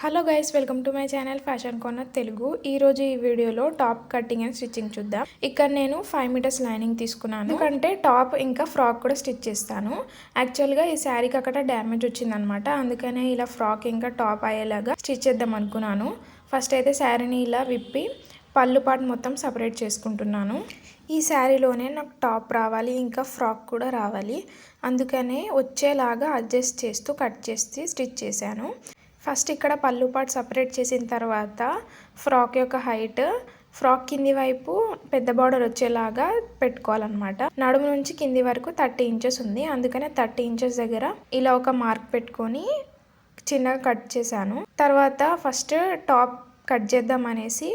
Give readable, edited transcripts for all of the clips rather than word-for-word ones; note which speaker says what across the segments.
Speaker 1: Hello guys, welcome to my channel fashion corner Telugu. ఈరోజు ఈ వీడియోలో టాప్ కటింగ్ అండ్ స్టిచ్చింగ్ చూద్దాం. ఇక్కడ నేను 5 మీటర్స్ లైనింగ్ తీసుకున్నాను, ఎందుకంటే టాప్ ఇంకా ఫ్రాక్ కూడా స్టిచ్ చేస్తాను. యాక్చువల్గా ఈ శారీకి అక్కడ డ్యామేజ్ వచ్చిందనమాట, అందుకనే ఇలా ఫ్రాక్ ఇంకా టాప్ అయ్యేలాగా స్టిచ్ చేద్దాం అనుకున్నాను. ఫస్ట్ అయితే శారీని ఇలా విప్పి పళ్ళు పాటు మొత్తం సపరేట్ చేసుకుంటున్నాను. ఈ శారీలోనే నాకు టాప్ రావాలి, ఇంకా ఫ్రాక్ కూడా రావాలి, అందుకనే వచ్చేలాగా అడ్జస్ట్ చేస్తూ కట్ చేసి స్టిచ్ చేశాను. ఫస్ట్ ఇక్కడ పళ్ళు పార్ట్ సపరేట్ చేసిన తర్వాత ఫ్రాక్ యొక్క హైట్, ఫ్రాక్ కింది వైపు పెద్ద బార్డర్ వచ్చేలాగా పెట్టుకోవాలన్నమాట. నడుము నుంచి కింది వరకు 30 ఇంచెస్ ఉంది, అందుకనే 30 ఇంచెస్ దగ్గర ఇలా ఒక మార్క్ పెట్టుకొని చిన్నగా కట్ చేశాను. తర్వాత ఫస్ట్ టాప్ కట్ చేద్దాం అనేసి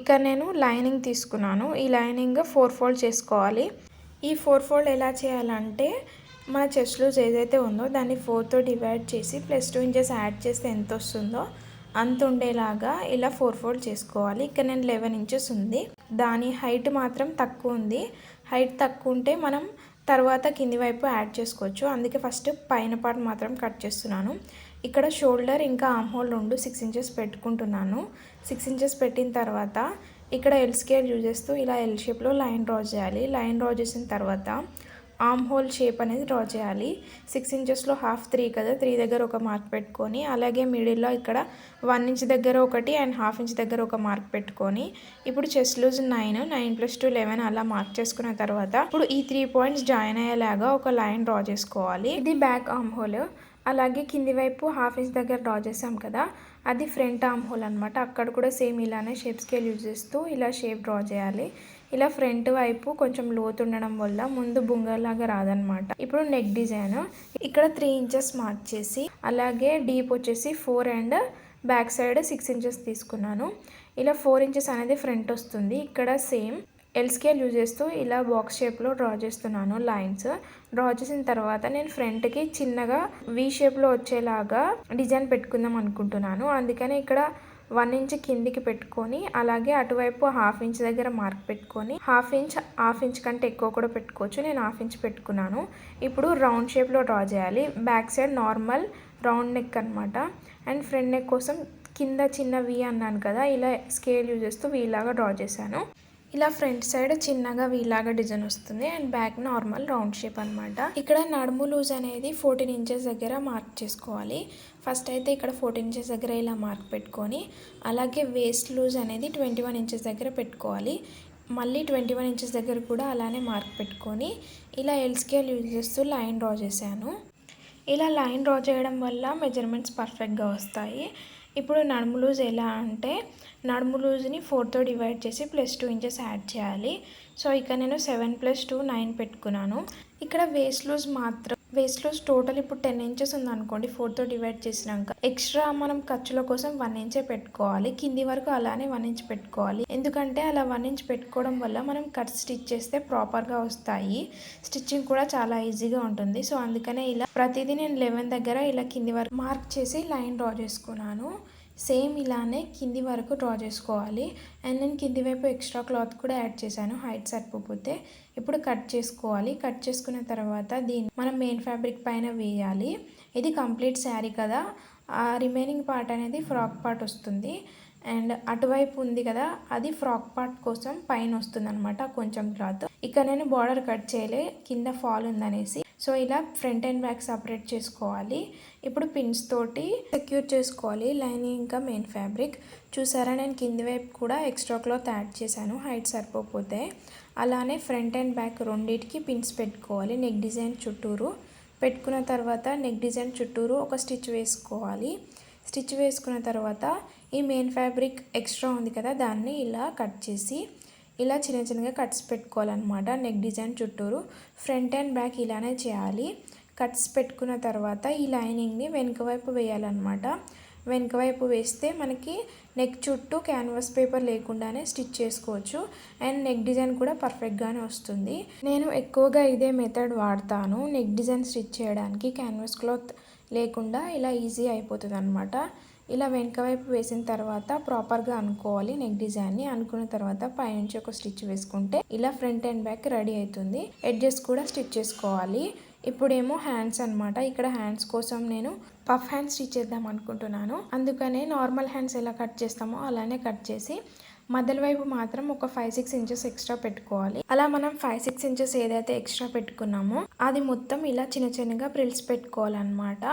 Speaker 1: ఇక్కడ నేను లైనింగ్ తీసుకున్నాను. ఈ లైనింగ్ 4 ఫోల్డ్ చేసుకోవాలి. ఈ 4 ఫోల్డ్ ఎలా చేయాలంటే మన చెస్ట్ లూజ్ ఏదైతే ఉందో దాన్ని 4తో డివైడ్ చేసి +2 ఇంచెస్ యాడ్ చేస్తే ఎంత వస్తుందో అంత ఉండేలాగా ఇలా 4 ఫోల్డ్ చేసుకోవాలి. ఇక్కడ నేను 11 ఇంచెస్ ఉంది, దాని హైట్ మాత్రం తక్కువ ఉంది. హైట్ తక్కువ ఉంటే మనం తర్వాత కింది వైపు యాడ్ చేసుకోవచ్చు, అందుకే ఫస్ట్ పైన పార్ట్ మాత్రం కట్ చేస్తున్నాను. ఇక్కడ షోల్డర్ ఇంకా ఆర్మ్ హోల్ 6 ఇంచెస్ పెట్టుకుంటున్నాను. 6 ఇంచెస్ పెట్టిన తర్వాత ఇక్కడ ఎల్ స్కేల్ యూజ్ చేస్తూ ఇలా ఎల్ షేప్లో లైన్ డ్రా చేయాలి. లైన్ డ్రా చేసిన తర్వాత ఆర్మ్ హోల్ షేప్ అనేది డ్రా చేయాలి. 6 ఇంచెస్లో హాఫ్ 3 కదా, 3 దగ్గర ఒక మార్క్ పెట్టుకొని, అలాగే మిడిల్లో ఇక్కడ 1 ఇంచ్ దగ్గర ఒకటి అండ్ హాఫ్ ఇంచ్ దగ్గర ఒక మార్క్ పెట్టుకొని, ఇప్పుడు చెస్ట్ లూజ్ 9 + 2 11 అలా మార్క్ చేసుకున్న తర్వాత ఇప్పుడు ఈ 3 పాయింట్స్ జాయిన్ అయ్యేలాగా ఒక లైన్ డ్రా చేసుకోవాలి. ఇది బ్యాక్ ఆర్మ్ హోల్. అలాగే కింది వైపు హాఫ్ ఇంచ్ దగ్గర డ్రా చేసాం కదా, అది ఫ్రంట్ ఆర్మ్ హోల్ అనమాట. అక్కడ కూడా సేమ్ ఇలానే షేప్ స్కేల్ యూజ్ చేస్తూ ఇలా షేప్ డ్రా చేయాలి. ఇలా ఫ్రంట్ వైపు కొంచెం లోతు ఉండడం వల్ల ముందు బుంగలాగా రాదనమాట. ఇప్పుడు నెక్ డిజైన్ ఇక్కడ 3 ఇంచెస్ మార్క్ చేసి, అలాగే డీప్ వచ్చేసి 4 అండ్ బ్యాక్ సైడ్ 6 ఇంచెస్ తీసుకున్నాను. ఇలా 4 ఇంచెస్ అనేది ఫ్రంట్ వస్తుంది. ఇక్కడ సేమ్ ఎల్ స్కేల్ యూజ్ చేస్తూ ఇలా బాక్స్ షేప్లో డ్రా చేస్తున్నాను. లైన్స్ డ్రా చేసిన తర్వాత నేను ఫ్రంట్కి చిన్నగా వి షేప్లో వచ్చేలాగా డిజైన్ పెట్టుకుందాం అనుకుంటున్నాను. అందుకని ఇక్కడ 1 ఇంచ్ కిందికి పెట్టుకొని, అలాగే అటువైపు హాఫ్ ఇంచ్ దగ్గర మార్క్ పెట్టుకొని, హాఫ్ ఇంచ్ కంటే ఎక్కువ కూడా పెట్టుకోవచ్చు. నేను హాఫ్ ఇంచ్ పెట్టుకున్నాను. ఇప్పుడు రౌండ్ షేప్లో డ్రా చేయాలి. Back side normal round neck అనమాట. అండ్ ఫ్రంట్ నెక్ కోసం కింద చిన్న వి అన్నాను కదా, ఇలా స్కేల్ యూజ్ చేస్తూ వి లాగా డ్రా చేశాను. ఇలా ఫ్రంట్ సైడ్ చిన్నగా వీలాగా డిజైన్ వస్తుంది and back normal round shape అనమాట. ఇక్కడ నడుము లూజ్ అనేది 14 ఇంచెస్ దగ్గర మార్క్ చేసుకోవాలి. ఫస్ట్ అయితే ఇక్కడ 14 ఇంచెస్ దగ్గర ఇలా మార్క్ పెట్టుకొని, అలాగే వేస్ట్ లూజ్ అనేది 21 ఇంచెస్ దగ్గర పెట్టుకోవాలి. మళ్ళీ 21 ఇంచెస్ దగ్గర కూడా అలానే మార్క్ పెట్టుకొని ఇలా ఎల్ స్కేల్ యూజ్ చేస్తూ లైన్ డ్రా చేశాను. ఇలా లైన్ డ్రా చేయడం వల్ల మెజర్మెంట్స్ పర్ఫెక్ట్గా వస్తాయి. ఇప్పుడు నడుము లూజ్ ఎలా అంటే, నడుము లూజ్ని 4తో డివైడ్ చేసి +2 ఇంచెస్ యాడ్ చేయాలి. సో ఇక్కడ నేను 7 + 2 9 పెట్టుకున్నాను. ఇక్కడ వేస్ట్ లూజ్ టోటల్ ఇప్పుడు 10 ఇంచెస్ ఉందనుకోండి, 4తో డివైడ్ చేసినాక ఎక్స్ట్రా మనం ఖర్చుల కోసం 1 ఇంచే పెట్టుకోవాలి. కింది వరకు అలానే 1 ఇంచ్ పెట్టుకోవాలి, ఎందుకంటే అలా 1 ఇంచ్ పెట్టుకోవడం వల్ల మనం కట్ స్టిచ్ చేస్తే ప్రాపర్గా వస్తాయి. స్టిచ్చింగ్ కూడా చాలా ఈజీగా ఉంటుంది. సో అందుకనే ఇలా ప్రతిదీ నేను 11 దగ్గర ఇలా కింది వరకు మార్క్ చేసి లైన్ డ్రా చేసుకున్నాను. సేమ్ ఇలానే కింది వరకు డ్రా చేసుకోవాలి. అండ్ నేను కింది వైపు ఎక్స్ట్రా క్లాత్ కూడా యాడ్ చేశాను, హైట్ సరిపోతే. ఇప్పుడు కట్ చేసుకోవాలి. కట్ చేసుకున్న తర్వాత దీన్ని మనం మెయిన్ ఫ్యాబ్రిక్ పైన వేయాలి. ఇది కంప్లీట్ శారీ కదా, ఆ రిమైనింగ్ పార్ట్ అనేది ఫ్రాక్ పార్ట్ వస్తుంది. అండ్ అటువైపు ఉంది కదా, అది ఫ్రాక్ పార్ట్ కోసం పైన వస్తుంది అనమాట కొంచెం క్లాత్. ఇక్కడ నేను బార్డర్ కట్ చేయలే, కింద ఫాల్ ఉందనేసి. సో ఇలా ఫ్రంట్ అండ్ బ్యాక్ సపరేట్ చేసుకోవాలి. ఇప్పుడు పిన్స్ తోటి సెక్యూర్ చేసుకోవాలి లైనింగ్ ఇంకా మెయిన్ ఫ్యాబ్రిక్. చూసారా, నేను కింది వైపు కూడా ఎక్స్ట్రా క్లాత్ యాడ్ చేశాను హైట్ సరిపోతే. అలానే ఫ్రంట్ అండ్ బ్యాక్ రెండింటికి పిన్స్ పెట్టుకోవాలి. నెక్ డిజైన్ చుట్టూరు పెట్టుకున్న తర్వాత నెక్ డిజైన్ చుట్టూరు ఒక స్టిచ్ వేసుకోవాలి. స్టిచ్ వేసుకున్న తర్వాత ఈ మెయిన్ ఫ్యాబ్రిక్ ఎక్స్ట్రా ఉంది కదా, దాన్ని ఇలా కట్ చేసి ఇలా చిన్నగా కట్స్ పెట్టుకోవాలన్నమాట. నెక్ డిజైన్ చుట్టూరు ఫ్రంట్ అండ్ బ్యాక్ ఇలానే చేయాలి. కట్స్ పెట్టుకున్న తర్వాత ఈ లైనింగ్ని వెనుక వైపు వేయాలన్నమాట. వెనుక వైపు వేస్తే మనకి నెక్ చుట్టూ క్యాన్వాస్ పేపర్ లేకుండానే స్టిచ్ చేసుకోవచ్చు అండ్ నెక్ డిజైన్ కూడా పర్ఫెక్ట్గానే వస్తుంది. నేను ఎక్కువగా ఇదే మెథడ్ వాడతాను నెక్ డిజైన్ స్టిచ్ చేయడానికి. క్యాన్వాస్ క్లాత్ లేకుండా ఇలా ఈజీ అయిపోతుంది అనమాట. ఇలా వెనక వైపు వేసిన తర్వాత ప్రాపర్గా అనుకోవాలి నెక్ డిజైన్ని. అనుకున్న తర్వాత పైనుంచి ఒక స్టిచ్ వేసుకుంటే ఇలా ఫ్రంట్ అండ్ బ్యాక్ రెడీ అవుతుంది. ఎడ్జెస్ కూడా స్టిచ్ చేసుకోవాలి. ఇప్పుడేమో హ్యాండ్స్ అనమాట. ఇక్కడ హ్యాండ్స్ కోసం నేను పఫ్ హ్యాండ్స్ స్టిచ్ చేద్దాం అనుకుంటున్నాను. అందుకనే నార్మల్ హ్యాండ్స్ ఎలా కట్ చేస్తామో అలానే కట్ చేసి మధ్యల వైపు మాత్రం ఒక 5-6 ఇంచెస్ ఎక్స్ట్రా పెట్టుకోవాలి. అలా మనం 5-6 ఇంచెస్ ఏదైతే ఎక్స్ట్రా పెట్టుకున్నామో అది మొత్తం ఇలా చిన్న చిన్నగా ప్రిల్స్ పెట్టుకోవాలన్నమాట.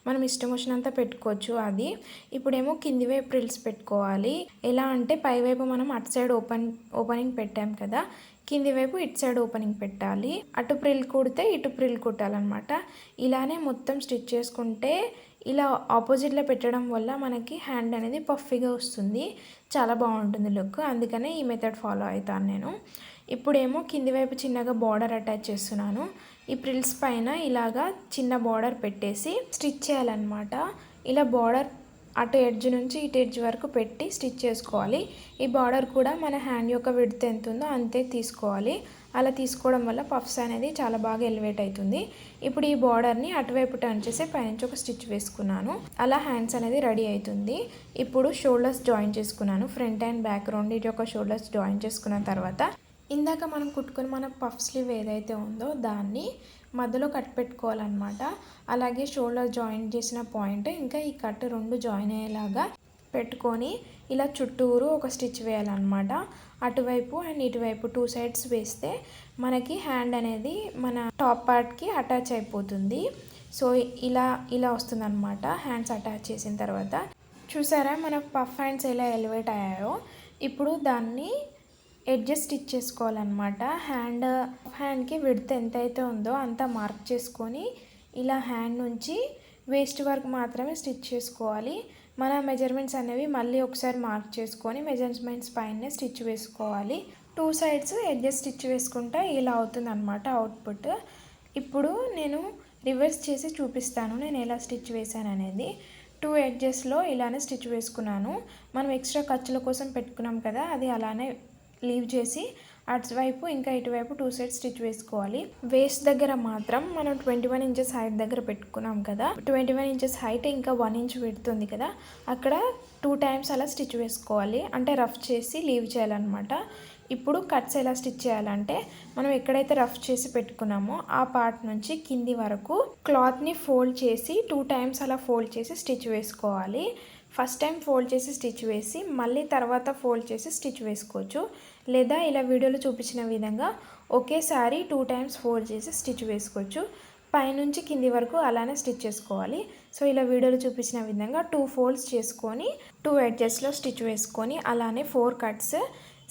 Speaker 1: మనం ఇష్టం వచ్చినంత పెట్టుకోవచ్చు. అది ఇప్పుడేమో కింది వైపు ప్రిల్స్ పెట్టుకోవాలి. ఎలా అంటే పై వైపు మనం అటు సైడ్ ఓపెనింగ్ పెట్టాం కదా, కింది వైపు ఇటు సైడ్ ఓపెనింగ్ పెట్టాలి. అటు ప్రిల్ కుడితే ఇటు ప్రిల్ కుట్టాలన్నమాట. ఇలానే మొత్తం స్టిచ్ చేసుకుంటే ఇలా ఆపోజిట్లో పెట్టడం వల్ల మనకి హ్యాండ్ అనేది పఫీగా వస్తుంది, చాలా బాగుంటుంది లుక్. అందుకనే ఈ మెథడ్ ఫాలో అవుతాను నేను. ఇప్పుడేమో కింది వైపు చిన్నగా బార్డర్ అటాచ్ చేస్తున్నాను. ఈ ప్రిల్స్ పైన ఇలాగా చిన్న బార్డర్ పెట్టేసి స్టిచ్ చేయాలన్నమాట. ఇలా బార్డర్ అటు ఎడ్జ్ నుంచి ఇటు ఎడ్జ్ వరకు పెట్టి స్టిచ్ చేసుకోవాలి. ఈ బార్డర్ కూడా మన హ్యాండ్ యొక్క విడ్త్ ఎంత ఉందో అంతే తీసుకోవాలి. అలా తీసుకోవడం వల్ల పఫ్స్ అనేది చాలా బాగా ఎలివేట్ అవుతుంది. ఇప్పుడు ఈ బార్డర్ని అటువైపు టర్న్ చేసి పైనుంచి ఒక స్టిచ్ వేసుకున్నాను. అలా హ్యాండ్స్ అనేది రెడీ అవుతుంది. ఇప్పుడు షోల్డర్స్ జాయిన్ చేసుకున్నాను. ఫ్రంట్ అండ్ బ్యాక్ రెండింటి యొక్క షోల్డర్స్ జాయిన్ చేసుకున్న తర్వాత ఇందాక మనం కుట్టుకుని మన పఫ్ స్లీవ్ ఏదైతే ఉందో దాన్ని మధ్యలో కట్ పెట్టుకోవాలన్నమాట. అలాగే షోల్డర్ జాయిన్ చేసిన పాయింట్ ఇంకా ఈ కట్ రెండు జాయిన్ అయ్యేలాగా పెట్టుకొని ఇలా చుట్టూరు ఒక స్టిచ్ వేయాలన్నమాట. అటువైపు అండ్ ఇటువైపు 2 సైడ్స్ వేస్తే మనకి హ్యాండ్ అనేది మన టాప్ పార్ట్కి అటాచ్ అయిపోతుంది. సో ఇలా వస్తుందన్నమాట. హ్యాండ్స్ అటాచ్ చేసిన తర్వాత చూసారా మన పఫ్ హ్యాండ్స్ ఎలా ఎలివేట్ అయ్యాయో. ఇప్పుడు దాన్ని ఎడ్జెస్ స్టిచ్ చేసుకోవాలన్నమాట. హ్యాండ్కి విడ్త్ ఎంతైతే ఉందో అంత మార్క్ చేసుకొని ఇలా హ్యాండ్ నుంచి వేస్ట్ వరకు మాత్రమే స్టిచ్ చేసుకోవాలి. మన మెజర్మెంట్స్ అనేవి మళ్ళీ ఒకసారి మార్క్ చేసుకొని మెజర్మెంట్స్ పైనే స్టిచ్ వేసుకోవాలి. 2 సైడ్స్ ఎడ్జెస్ స్టిచ్ వేసుకుంటే ఇలా అవుతుంది అన్నమాట అవుట్పుట్. ఇప్పుడు నేను రివర్స్ చేసి చూపిస్తాను నేను ఎలా స్టిచ్ వేసాను అనేది. 2 ఎడ్జెస్లో ఇలానే స్టిచ్ వేసుకున్నాను. మనం ఎక్స్ట్రా ఖర్చుల కోసం పెట్టుకున్నాం కదా, అది అలానే లీవ్ చేసి అటువైపు ఇంకా ఇటువైపు 2 సైడ్స్ స్టిచ్ వేసుకోవాలి. వేస్ట్ దగ్గర మాత్రం మనం 21 ఇంచెస్ హైట్ దగ్గర పెట్టుకున్నాం కదా, 21 ఇంచెస్ హైట్ ఇంకా 1 ఇంచ్ పెడుతుంది కదా, అక్కడ 2 టైమ్స్ అలా స్టిచ్ వేసుకోవాలి. అంటే రఫ్ చేసి లీవ్ చేయాలన్నమాట. ఇప్పుడు కట్స్ ఎలా స్టిచ్ చేయాలంటే మనం ఎక్కడైతే రఫ్ చేసి పెట్టుకున్నామో ఆ పార్ట్ నుంచి కింది వరకు క్లాత్ని ఫోల్డ్ చేసి 2 టైమ్స్ అలా ఫోల్డ్ చేసి స్టిచ్ వేసుకోవాలి. ఫస్ట్ టైం ఫోల్డ్ చేసి స్టిచ్ వేసి మళ్ళీ తర్వాత ఫోల్డ్ చేసి స్టిచ్ వేసుకోవచ్చు. లేదా ఇలా వీడియోలో చూపించిన విధంగా ఒకేసారి 2 టైమ్స్ ఫోల్డ్ చేసి స్టిచ్ వేసుకోవచ్చు. పైనుంచి కింది వరకు అలానే స్టిచ్ చేసుకోవాలి. సో ఇలా వీడియోలో చూపించిన విధంగా 2 ఫోల్డ్స్ చేసుకొని 2 ఎడ్జెస్లో స్టిచ్ వేసుకొని అలానే 4 కట్స్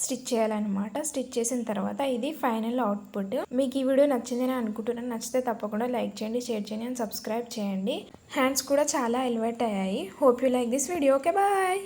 Speaker 1: స్టిచ్ చేయాలన్నమాట. స్టిచ్ చేసిన తర్వాత ఇది ఫైనల్ అవుట్పుట్. మీకు ఈ వీడియో నచ్చిందని అనుకుంటున్నాను. నచ్చితే తప్పకుండా లైక్ చేయండి, షేర్ చేయండి అండ్ సబ్స్క్రైబ్ చేయండి. హ్యాండ్స్ కూడా చాలా ఎలివేట్ అయ్యాయి. Hope you like this video. Okay bye.